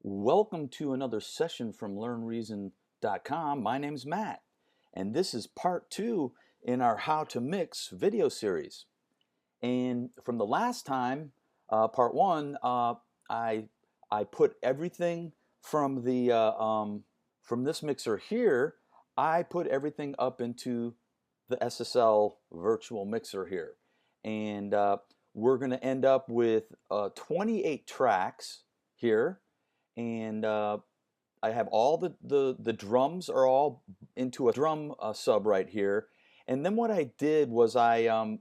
Welcome to another session from LearnReason.com. My name's Matt, and this is part two in our How to Mix video series. And from the last time, part one, I put everything from the from this mixer here. I put everything up into the SSL virtual mixer here, and we're going to end up with 28 tracks here, and I have all the drums are all into a drum sub right here. And then what I did was I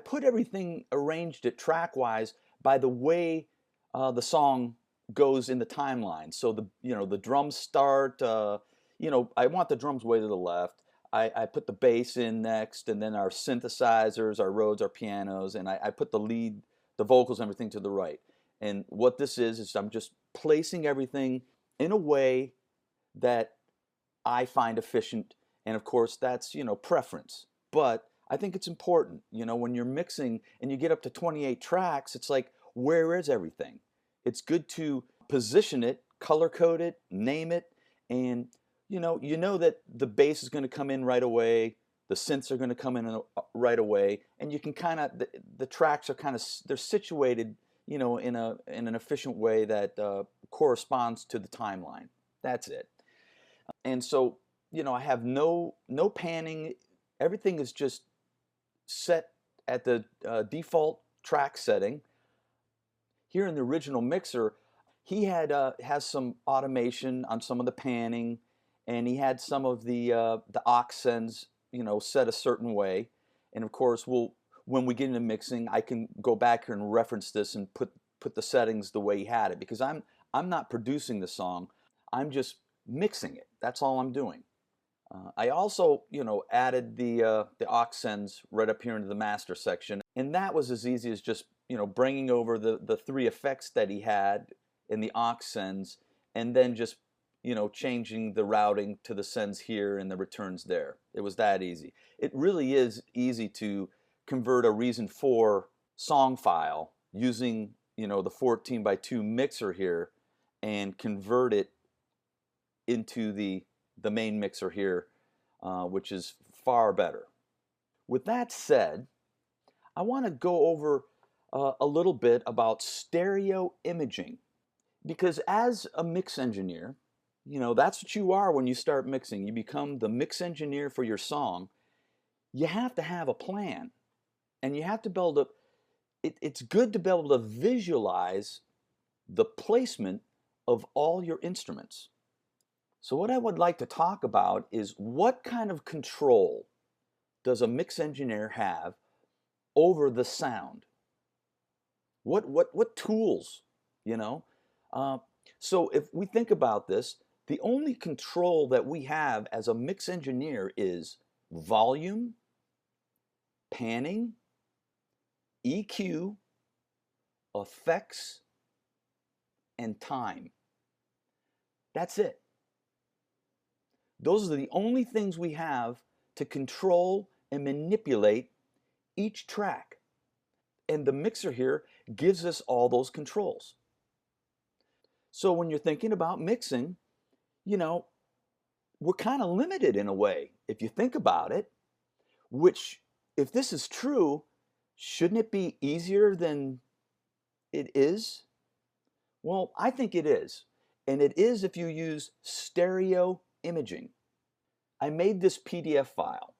put everything, arranged it track wise by the way the song goes in the timeline. So the drums start. I want the drums way to the left. I put the bass in next, and then our synthesizers, our Rhodes, our pianos, and I put the lead, the vocals, and everything to the right. And what this is I'm just placing everything in a way that I find efficient. And of course, that's, preference. But I think it's important, when you're mixing and you get up to 28 tracks, it's like, where is everything? It's good to position it, color code it, name it, and you know that the bass is going to come in right away, the synths are going to come in right away, and you can kind of the tracks are kind of they're situated, in an efficient way that corresponds to the timeline. That's it. And so, I have no panning. Everything is just set at the default track setting. Here in the original mixer, he has some automation on some of the panning, and he had some of the aux sends, set a certain way. And of course, when we get into mixing, I can go back here and reference this and put the settings the way he had it, because I'm not producing the song. I'm just mixing it. That's all I'm doing. I also, added the aux sends right up here into the master section, and that was as easy as just, bringing over the three effects that he had in the aux sends, and then just, changing the routing to the sends here and the returns there. It was that easy. It really is easy to convert a Reason 4 song file using, the 14x2 mixer here, and convert it into the main mixer here, which is far better. With that said, I want to go over a little bit about stereo imaging, because as a mix engineer, that's what you are when you start mixing. You become the mix engineer for your song. You have to have a plan, and you have to build up. It's good to be able to visualize the placement of all your instruments. So what I would like to talk about is, what kind of control does a mix engineer have over the sound? What tools, So if we think about this, the only control that we have as a mix engineer is volume, panning, EQ, effects, and time. That's it. Those are the only things we have to control and manipulate each track. And the mixer here gives us all those controls. So when you're thinking about mixing, we're kind of limited in a way, if you think about it, which, if this is true, shouldn't it be easier than it is? Well, I think it is. And it is if you use stereo imaging. I made this PDF file,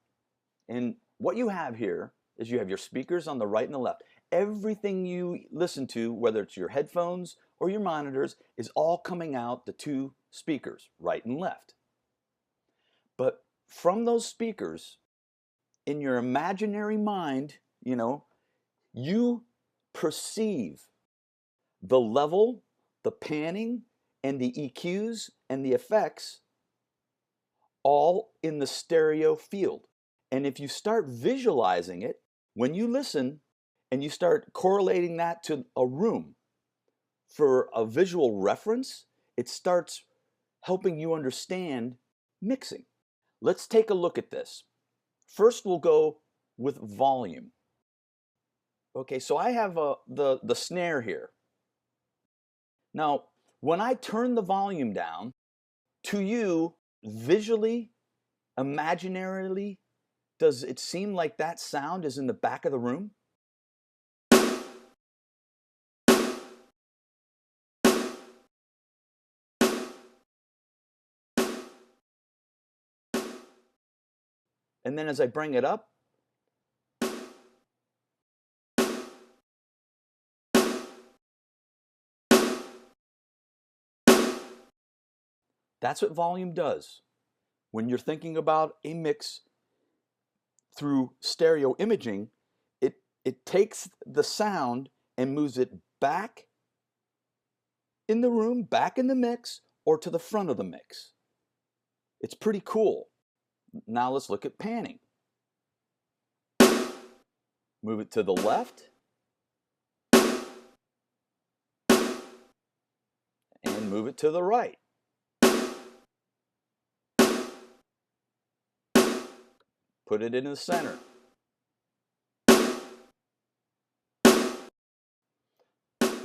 and what you have here is you have your speakers on the right and the left. Everything you listen to, whether it's your headphones or your monitors, is all coming out the two speakers, right and left. But from those speakers, in your imaginary mind, you perceive the level, the panning, and the EQs and the effects all in the stereo field. And if you start visualizing it, when you listen and you start correlating that to a room for a visual reference, it starts helping you understand mixing. Let's take a look at this. First, we'll go with volume. Okay, so I have the snare here. Now, when I turn the volume down, to you, visually, imaginarily, does it seem like that sound is in the back of the room? And then as I bring it up, that's what volume does. When you're thinking about a mix through stereo imaging, it takes the sound and moves it back in the room, back in the mix, or to the front of the mix. It's pretty cool. Now let's look at panning. Move it to the left and move it to the right. Put it in the center.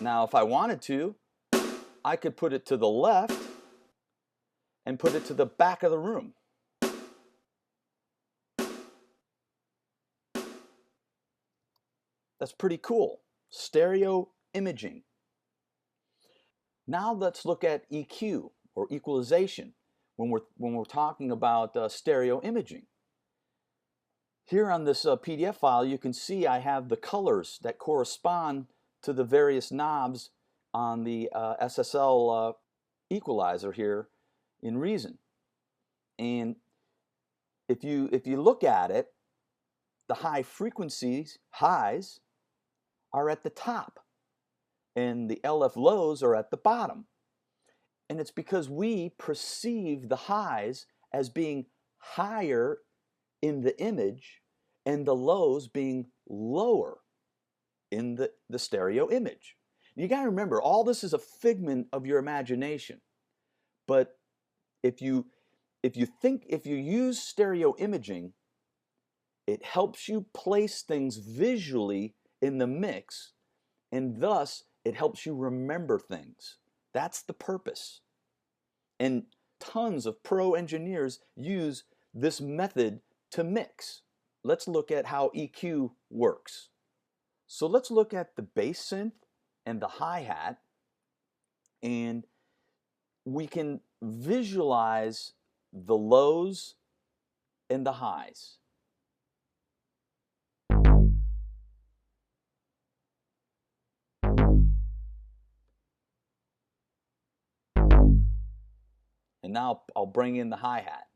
Now, if I wanted to, I could put it to the left and put it to the back of the room. That's pretty cool. Stereo imaging. Now let's look at EQ, or equalization, when we're talking about stereo imaging. Here on this PDF file, you can see I have the colors that correspond to the various knobs on the SSl equalizer here in Reason. And if you look at it, the high frequencies, highs, are at the top, and the LF lows are at the bottom. And it's because we perceive the highs as being higher in the image and the lows being lower in the stereo image. You got to remember, all this is a figment of your imagination. But if you use stereo imaging, it helps you place things visually in the mix, and thus it helps you remember things. That's the purpose. And tons of pro engineers use this method to mix. Let's look at how EQ works. So let's look at the bass synth and the hi-hat, and we can visualize the lows and the highs. And now I'll bring in the hi-hat.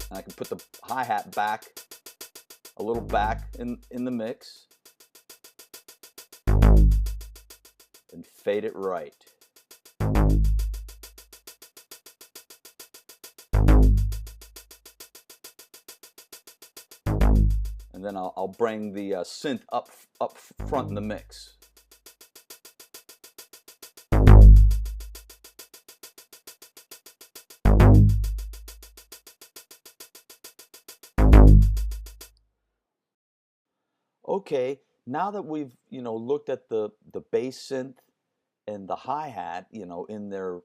And I can put the hi-hat back, a little back in the mix, and fade it right. And then I'll bring the synth up front in the mix. Okay, now that we've looked at the bass synth and the hi-hat, in their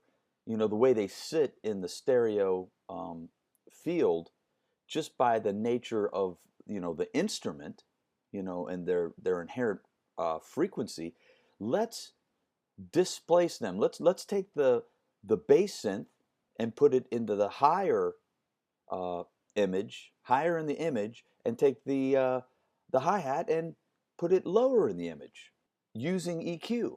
the way they sit in the stereo field, just by the nature of the instrument, and their inherent frequency, let's displace them. Let's take the bass synth and put it into the higher image, higher in the image, and take the hi-hat and put it lower in the image using EQ.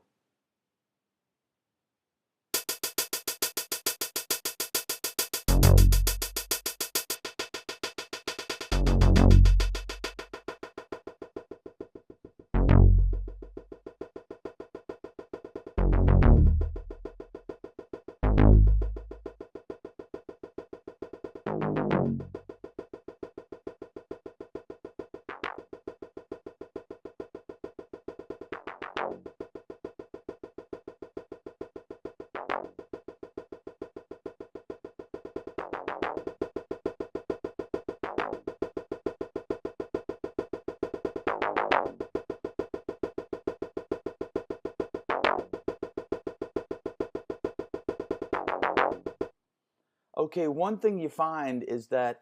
Okay, one thing you find is that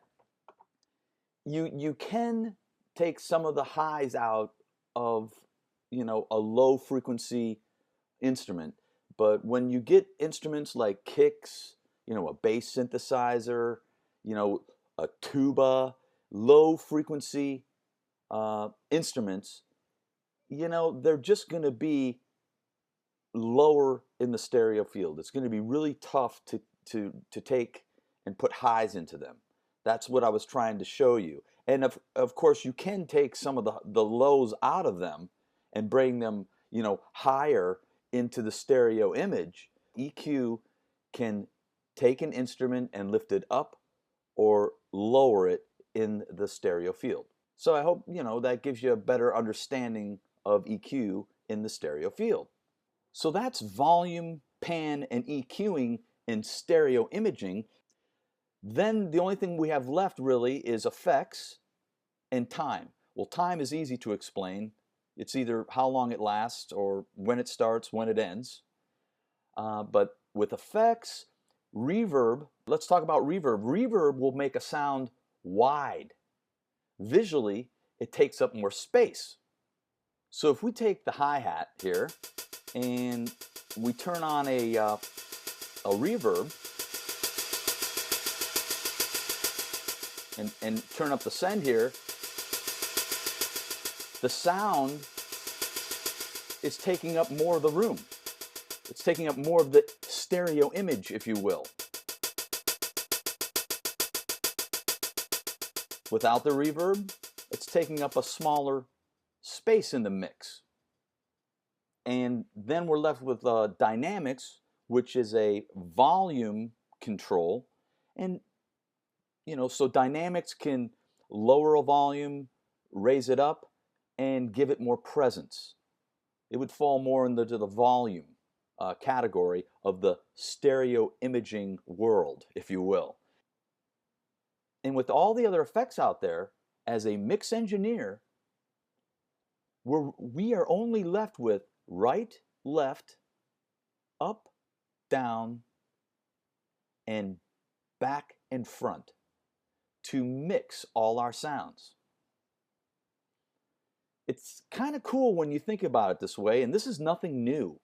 you can take some of the highs out of, a low frequency instrument, but when you get instruments like kicks, a bass synthesizer, you know, a tuba, low frequency instruments, they're just going to be lower in the stereo field. It's going to be really tough to take and put highs into them. That's what I was trying to show you. And of course, you can take some of the lows out of them and bring them, higher into the stereo image. EQ can take an instrument and lift it up or lower it in the stereo field. So I hope, that gives you a better understanding of EQ in the stereo field. So that's volume, pan, and EQing in stereo imaging. Then the only thing we have left really is effects and time. Well, time is easy to explain. It's either how long it lasts or when it starts, when it ends. But with effects, reverb, let's talk about reverb. Reverb will make a sound wide. Visually, it takes up more space. So if we take the hi-hat here and we turn on a reverb and turn up the send here, the sound is taking up more of the room. It's taking up more of the stereo image, if you will. Without the reverb, it's taking up a smaller space in the mix. And then we're left with dynamics, which is a volume control. And, so dynamics can lower a volume, raise it up, and give it more presence. It would fall more into the volume category of the stereo imaging world, if you will. And with all the other effects out there, as a mix engineer, we are only left with right, left, up, down, and back and front to mix all our sounds. It's kind of cool when you think about it this way, and this is nothing new.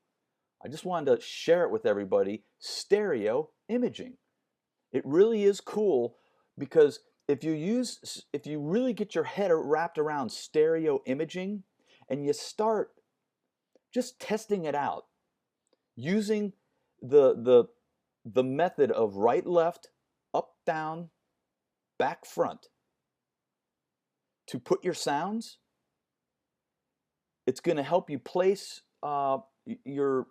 I just wanted to share it with everybody. Stereo imaging. It really is cool because if you really get your head wrapped around stereo imaging and you start just testing it out using the method of right, left, up, down, back, front to put your sounds, it's going to help you place your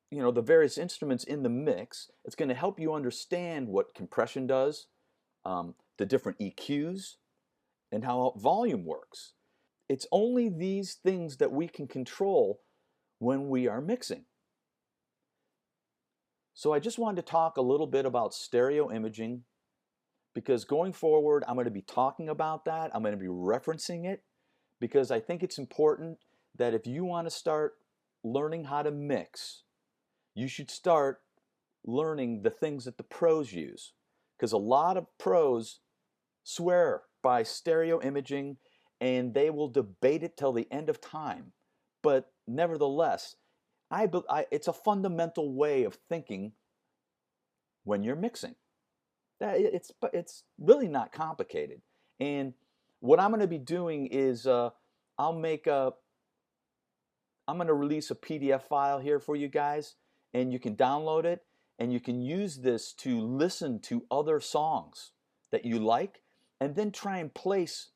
the various instruments in the mix. It's going to help you understand what compression does, the different EQs, and how volume works. It's only these things that we can control when we are mixing. So I just wanted to talk a little bit about stereo imaging because going forward, I'm going to be talking about that. I'm going to be referencing it because I think it's important that if you want to start learning how to mix, you should start learning the things that the pros use. Because a lot of pros swear by stereo imaging and they will debate it till the end of time. But nevertheless, it's a fundamental way of thinking when you're mixing. It's really not complicated. And what I'm going to be doing is I'm going to release a PDF file here for you guys, and you can download it, and you can use this to listen to other songs that you like, and then try and place,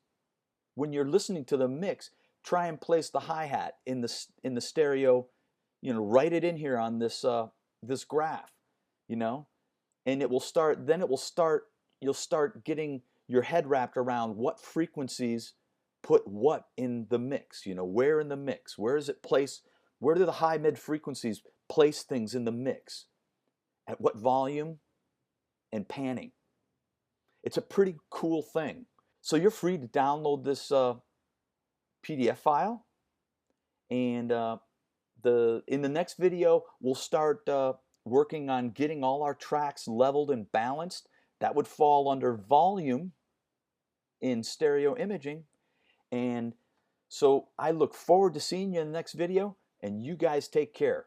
when you're listening to the mix, try and place the hi-hat in the stereo, write it in here on this this graph, and you'll start getting your head wrapped around what frequencies put what in the mix, where in the mix, where is it placed, where do the high mid frequencies place things in the mix, at what volume and panning. It's a pretty cool thing. So you're free to download this PDF file, and in the next video we'll start working on getting all our tracks leveled and balanced. That would fall under volume in stereo imaging. And so I look forward to seeing you in the next video, and you guys take care.